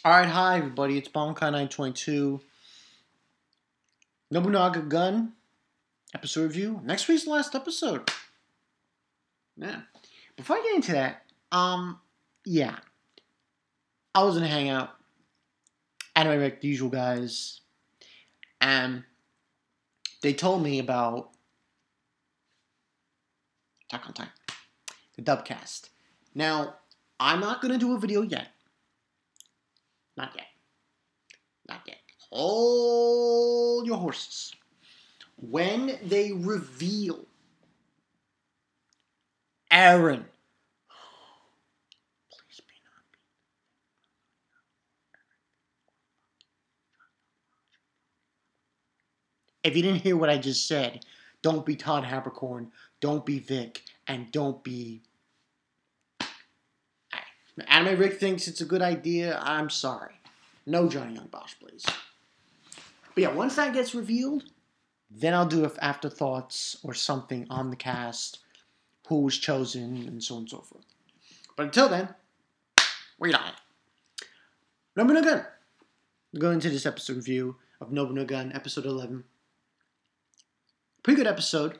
Alright, hi everybody, it's Bonkai922. Nobunagun episode review. Next week's the last episode. Yeah. Before I get into that, yeah. I was in a hangout, anime like the usual guys, and they told me about Attack on Titan, the dubcast. Now, I'm not gonna do a video yet. Not yet. Not yet. Hold your horses. When they reveal Aaron, please be not me. If you didn't hear what I just said, don't be Todd Habercorn, don't be Vic, and don't be... Anime Rick thinks it's a good idea. I'm sorry. No Johnny Young Bosch, please. But yeah, once that gets revealed, then I'll do afterthoughts or something on the cast, who was chosen, and so on and so forth. But until then, wait on it. Nobunagun. Going into this episode review of Nobunagun, episode 11. Pretty good episode.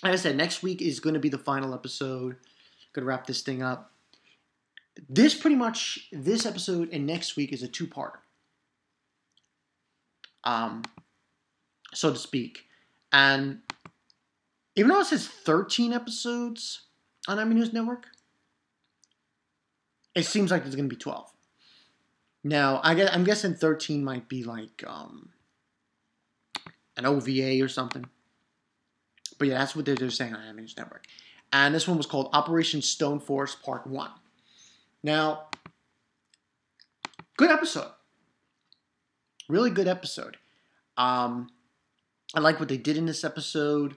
Like I said, next week is going to be the final episode. Going to wrap this thing up. This episode and next week is a two-parter. So to speak. And even though it says 13 episodes on Anime News Network, it seems like there's going to be 12. Now, I'm guessing 13 might be like an OVA or something. But yeah, that's what they're saying on Anime News Network. And this one was called Operation Stone Force Part 1. Now, good episode. Really good episode. I like what they did in this episode.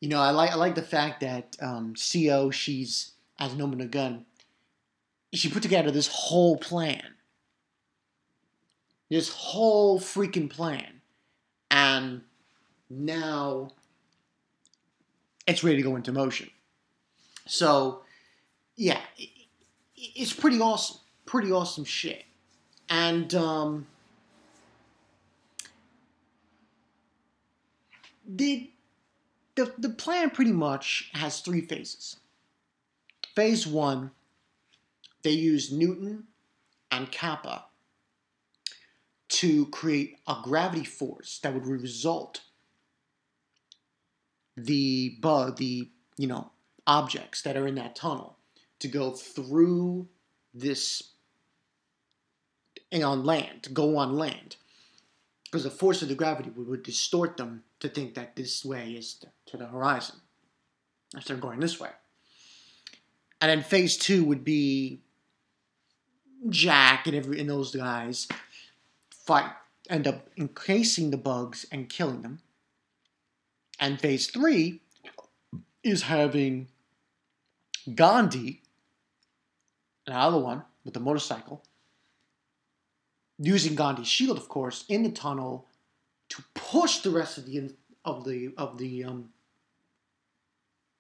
You know, I like the fact that CO, she's as Nobunagun, she put together this whole plan. This whole freaking plan. And now it's ready to go into motion. So, yeah, it's pretty awesome. Pretty awesome shit. And, the plan pretty much has three phases. Phase 1, they use Newton and Kappa to create a gravity force that would result the objects that are in that tunnel to go through this and on land, to go on land. Because the force of the gravity would distort them to think that this way is to the horizon. Instead of going this way. And then phase 2 would be Jack and those guys end up encasing the bugs and killing them. And phase 3 is having Gandhi, another one with the motorcycle, using Gandhi's shield, of course, in the tunnel to push the rest of the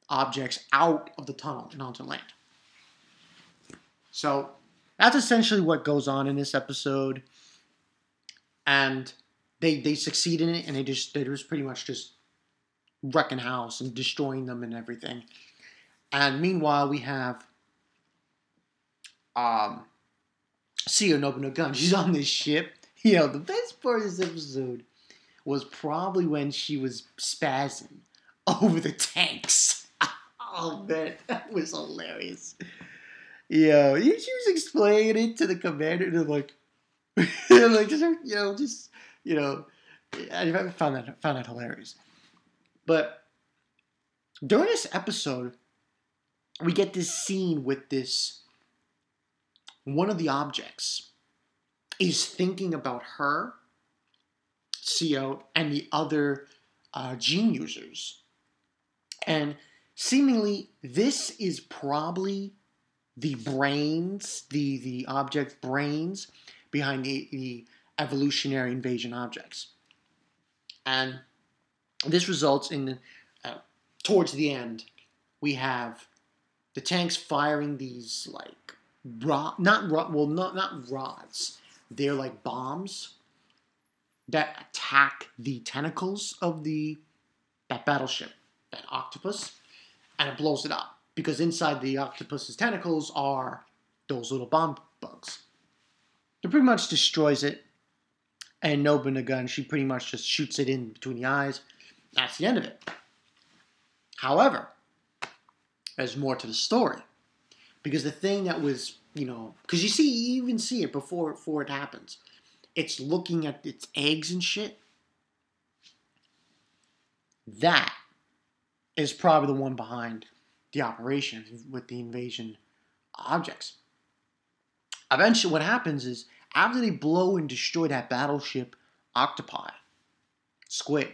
objects out of the tunnel and onto land. So that's essentially what goes on in this episode, and they succeed in it, and they just pretty much just wrecking house and destroying them and everything. And meanwhile, we have CO Nobunagun. She's on this ship. You know, the best part of this episode was probably when she was spazzing over the tanks. Oh man, that was hilarious. She was explaining it to the commander, and they're like, I found that hilarious. But during this episode, we get this scene with this. One of the objects is thinking about her, CO, and the other gene users. And seemingly, this is probably the brains, the object's brains behind the evolutionary invasion objects. And this results in, towards the end, we have the tanks firing these, not rods. They're like bombs that attack the tentacles of that battleship, that octopus, and it blows it up. Because inside the octopus's tentacles are those little bomb bugs. It pretty much destroys it. And Nobunagun, she pretty much just shoots it in between the eyes. That's the end of it. However, there's more to the story. Because the thing that was, because you even see it before it happens. It's looking at its eggs and shit. That is probably the one behind the operation with the invasion objects. Eventually, what happens is, after they blow and destroy that battleship octopi, squid,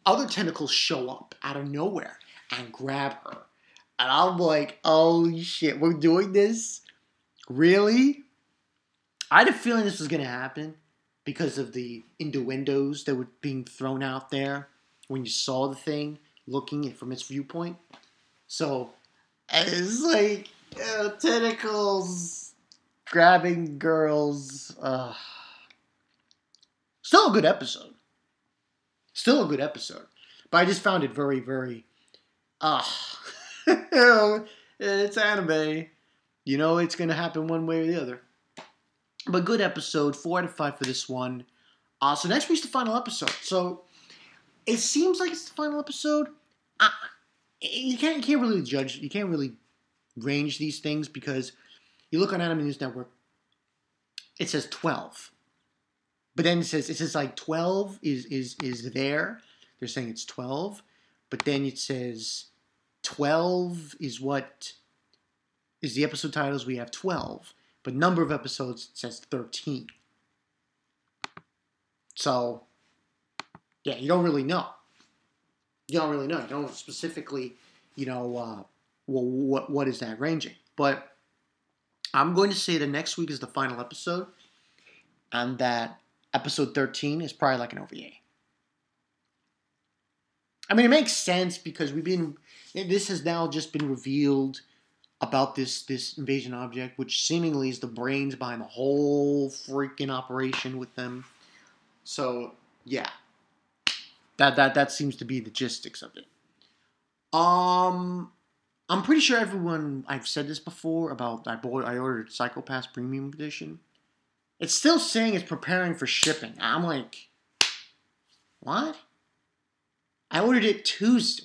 other tentacles show up out of nowhere and grab her. And I'm like, oh shit, we're doing this? Really? I had a feeling this was going to happen because of the innuendos that were being thrown out there when you saw the thing, looking from its viewpoint. So, it's like, tentacles grabbing girls. Still a good episode. But I just found it very, very... it's anime. It's going to happen one way or the other. But good episode. 4 out of 5 for this one. So next week's the final episode. So it seems like it's the final episode. You can't really judge. You can't really range these things because you look on Anime News Network. It says 12, but then it says like 12 is there. They're saying it's 12, but then it says 12 is what is the episode titles. We have 12, but number of episodes it says 13. So yeah, you don't really know. You don't specifically, what is that ranging? But I'm going to say that next week is the final episode, and that episode 13 is probably like an OVA. I mean, it makes sense because this has now just been revealed about this invasion object, which seemingly is the brains behind the whole freaking operation with them. So yeah, that seems to be the gistics of it. I'm pretty sure I've said this before about I ordered Psycho Pass Premium Edition. It's still saying it's preparing for shipping. I'm like, what? I ordered it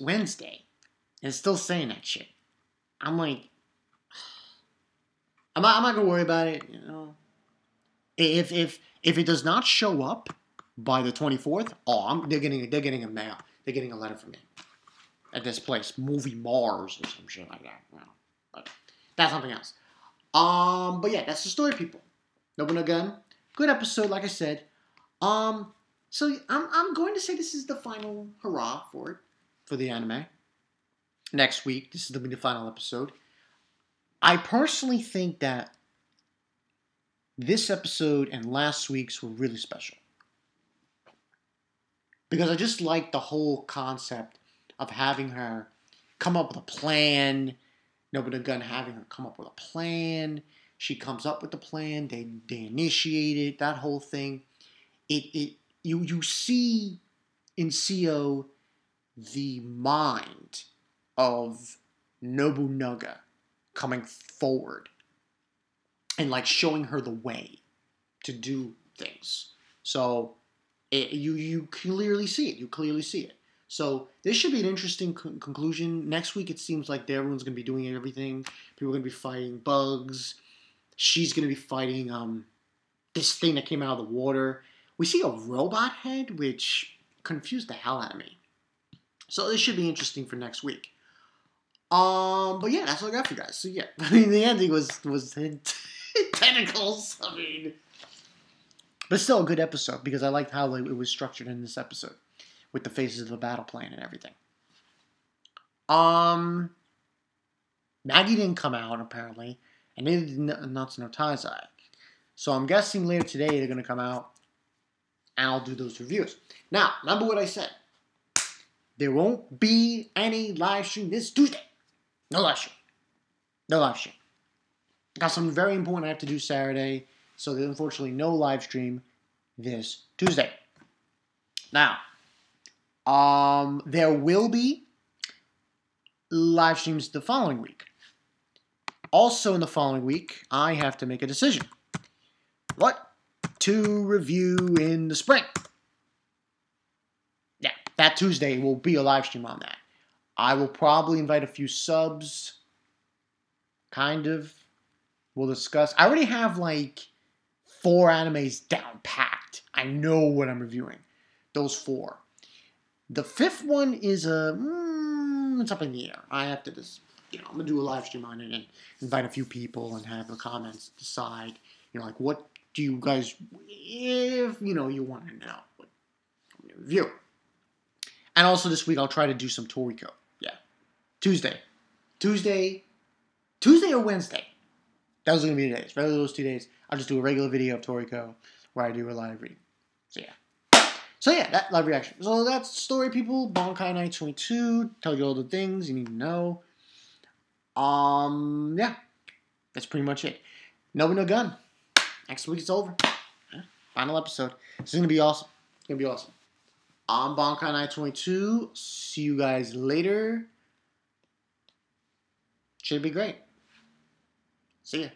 Wednesday, and it's still saying that shit. I'm like, I'm not gonna worry about it. If it does not show up by the 24th, they're getting a mail. They're getting a letter from me at this place, Movie Mars or some shit like that. But that's something else. But yeah, that's the story, people. Nobunagun, good episode, like I said. So I'm going to say this is the final hurrah for the anime. Next week, this is going to be the final episode. I personally think that this episode and last week's were really special. Because I just like the whole concept of having her come up with a plan. Nobunagun having her come up with a plan. She comes up with the plan. They initiate it. That whole thing. You see in CO the mind of Nobunaga coming forward and like showing her the way to do things. So you clearly see it. So this should be an interesting conclusion. Next week it seems like everyone's going to be doing everything. People are going to be fighting bugs. She's going to be fighting this thing that came out of the water. We see a robot head, which confused the hell out of me. So this should be interesting for next week. But yeah, that's all I got for you guys. So yeah, I mean the ending was tentacles. I mean, but still a good episode because I liked how it was structured in this episode with the phases of the battle plan and everything. Maggie didn't come out apparently, and neither did Natsu no Taizai. So I'm guessing later today they're gonna come out, and I'll do those reviews. Now, remember what I said. There won't be any live stream this Tuesday. No live stream. No live stream. Got something very important I have to do Saturday, so there's unfortunately no live stream this Tuesday. Now, there will be live streams the following week. Also in the following week, I have to make a decision. What to review in the spring? Yeah, that Tuesday will be a live stream on that. I will probably invite a few subs. Kind of. We'll discuss. I already have like 4 animes down packed. I know what I'm reviewing. Those 4. The 5th one is it's up in the air. I have to just, I'm going to do a live stream on it and invite a few people and have the comments decide, like what do you guys, if, you want to know what I'm going to review. And also this week I'll try to do some Toriko. Yeah. Tuesday or Wednesday. Those are going to be the days. Rather than those 2 days, I'll just do a regular video of Toriko where I do a live reading. So yeah, that live reaction. So that's the story, people. Bankai Night 22. Tell you all the things you need to know. Yeah. That's pretty much it. Nobunagun. Next week it's over. Final episode. This is going to be awesome. It's going to be awesome. I'm Bankai Night 22. See you guys later. Should be great. See ya.